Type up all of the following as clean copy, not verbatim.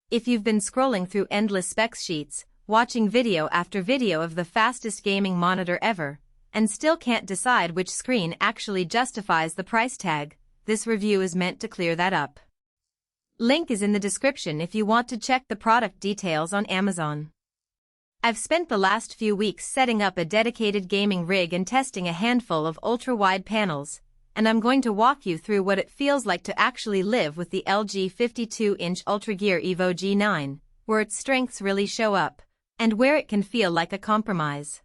If you've been scrolling through endless specs sheets, watching video after video of the fastest gaming monitor ever, and still can't decide which screen actually justifies the price tag, this review is meant to clear that up. Link is in the description if you want to check the product details on Amazon. I've spent the last few weeks setting up a dedicated gaming rig and testing a handful of ultra-wide panels, and I'm going to walk you through what it feels like to actually live with the LG 52-inch Ultragear Evo G9, where its strengths really show up, and where it can feel like a compromise.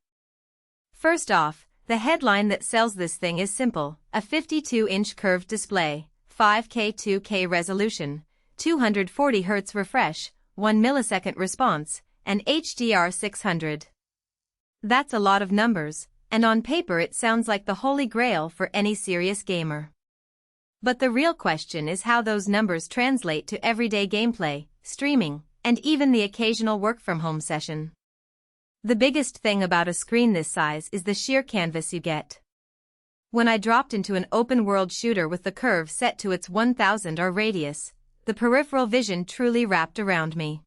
First off, the headline that sells this thing is simple: a 52-inch curved display, 5K 2K resolution, 240Hz refresh, 1 millisecond response, and HDR 600. That's a lot of numbers, and on paper it sounds like the holy grail for any serious gamer. But the real question is how those numbers translate to everyday gameplay, streaming, and even the occasional work-from-home session. The biggest thing about a screen this size is the sheer canvas you get. When I dropped into an open-world shooter with the curve set to its 1000 R radius, the peripheral vision truly wrapped around me.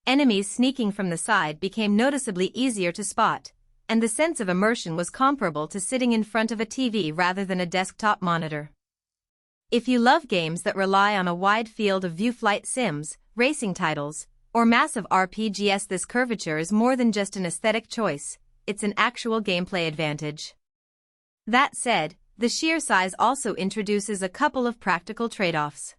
Enemies sneaking from the side became noticeably easier to spot, and the sense of immersion was comparable to sitting in front of a TV rather than a desktop monitor. If you love games that rely on a wide field of view, flight sims, racing titles, or massive RPGs, this curvature is more than just an aesthetic choice, it's an actual gameplay advantage. That said, the sheer size also introduces a couple of practical trade-offs.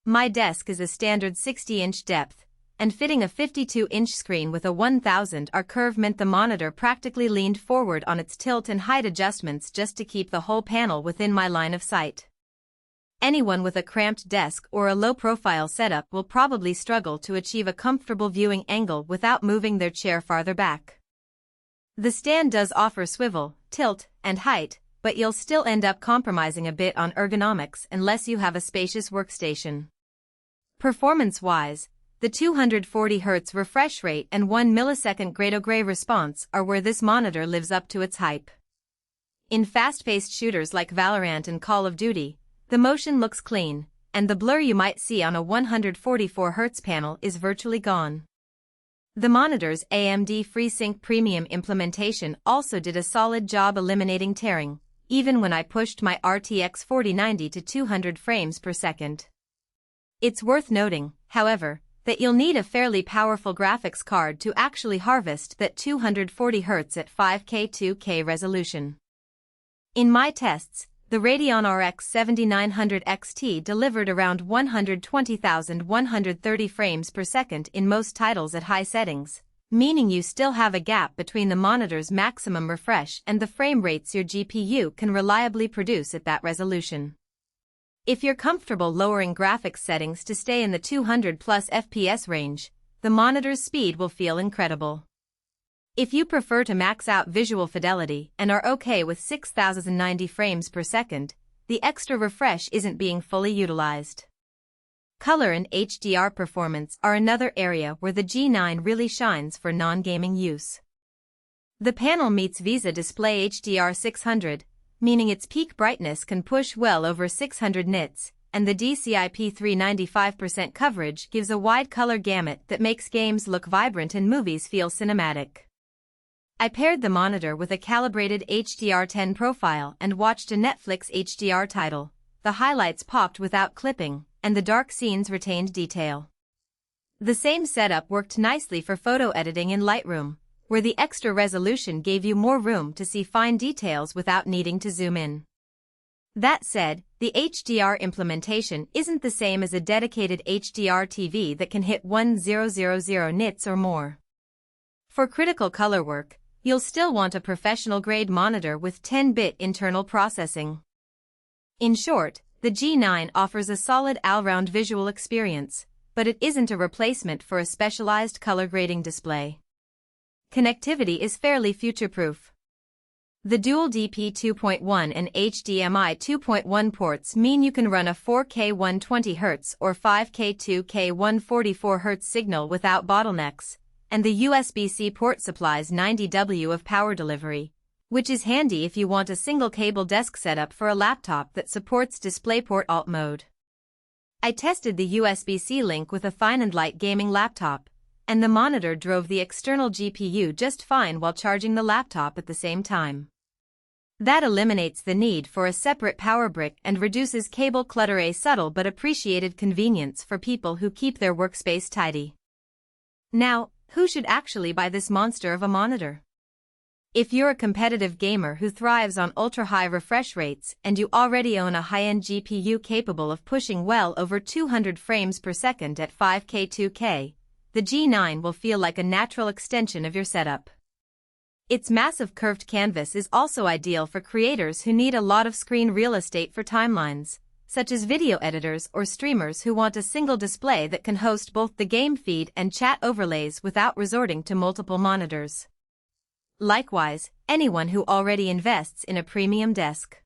My desk is a standard 60-inch depth, and fitting a 52-inch screen with a 1000 R curve meant the monitor practically leaned forward on its tilt and height adjustments just to keep the whole panel within my line of sight. Anyone with a cramped desk or a low-profile setup will probably struggle to achieve a comfortable viewing angle without moving their chair farther back. The stand does offer swivel, tilt, and height, but you'll still end up compromising a bit on ergonomics unless you have a spacious workstation. Performance-wise, the 240Hz refresh rate and 1 millisecond grade-to-gray response are where this monitor lives up to its hype. In fast-paced shooters like Valorant and Call of Duty, the motion looks clean, and the blur you might see on a 144Hz panel is virtually gone. The monitor's AMD FreeSync Premium implementation also did a solid job eliminating tearing, even when I pushed my RTX 4090 to 200 frames per second. It's worth noting, however, that you'll need a fairly powerful graphics card to actually harvest that 240Hz at 5K 2K resolution. In my tests, the Radeon RX 7900 XT delivered around 120,130 frames per second in most titles at high settings, meaning you still have a gap between the monitor's maximum refresh and the frame rates your GPU can reliably produce at that resolution. If you're comfortable lowering graphics settings to stay in the 200+ FPS range, the monitor's speed will feel incredible. If you prefer to max out visual fidelity and are okay with 6090 frames per second, the extra refresh isn't being fully utilized. Color and HDR performance are another area where the G9 really shines for non-gaming use. The panel meets VESA DisplayHDR 600, meaning its peak brightness can push well over 600 nits, and the DCI-P3 95% coverage gives a wide color gamut that makes games look vibrant and movies feel cinematic. I paired the monitor with a calibrated HDR10 profile and watched a Netflix HDR title. The highlights popped without clipping, and the dark scenes retained detail. The same setup worked nicely for photo editing in Lightroom, where the extra resolution gave you more room to see fine details without needing to zoom in. That said, the HDR implementation isn't the same as a dedicated HDR TV that can hit 1000 nits or more. For critical color work, you'll still want a professional-grade monitor with 10-bit internal processing. In short, the G9 offers a solid all-round visual experience, but it isn't a replacement for a specialized color grading display. Connectivity is fairly future-proof. The dual DP 2.1 and HDMI 2.1 ports mean you can run a 4K 120Hz or 5K 2K 144Hz signal without bottlenecks, and the USB-C port supplies 90W of power delivery, which is handy if you want a single cable desk setup for a laptop that supports DisplayPort Alt mode. I tested the USB-C link with a fine and light gaming laptop, and the monitor drove the external GPU just fine while charging the laptop at the same time. That eliminates the need for a separate power brick and reduces cable clutter, a subtle but appreciated convenience for people who keep their workspace tidy. Now, who should actually buy this monster of a monitor? If you're a competitive gamer who thrives on ultra-high refresh rates and you already own a high-end GPU capable of pushing well over 200 frames per second at 5K 2K, the G9 will feel like a natural extension of your setup. Its massive curved canvas is also ideal for creators who need a lot of screen real estate for timelines, such as video editors or streamers who want a single display that can host both the game feed and chat overlays without resorting to multiple monitors. Likewise, anyone who already invests in a premium desk.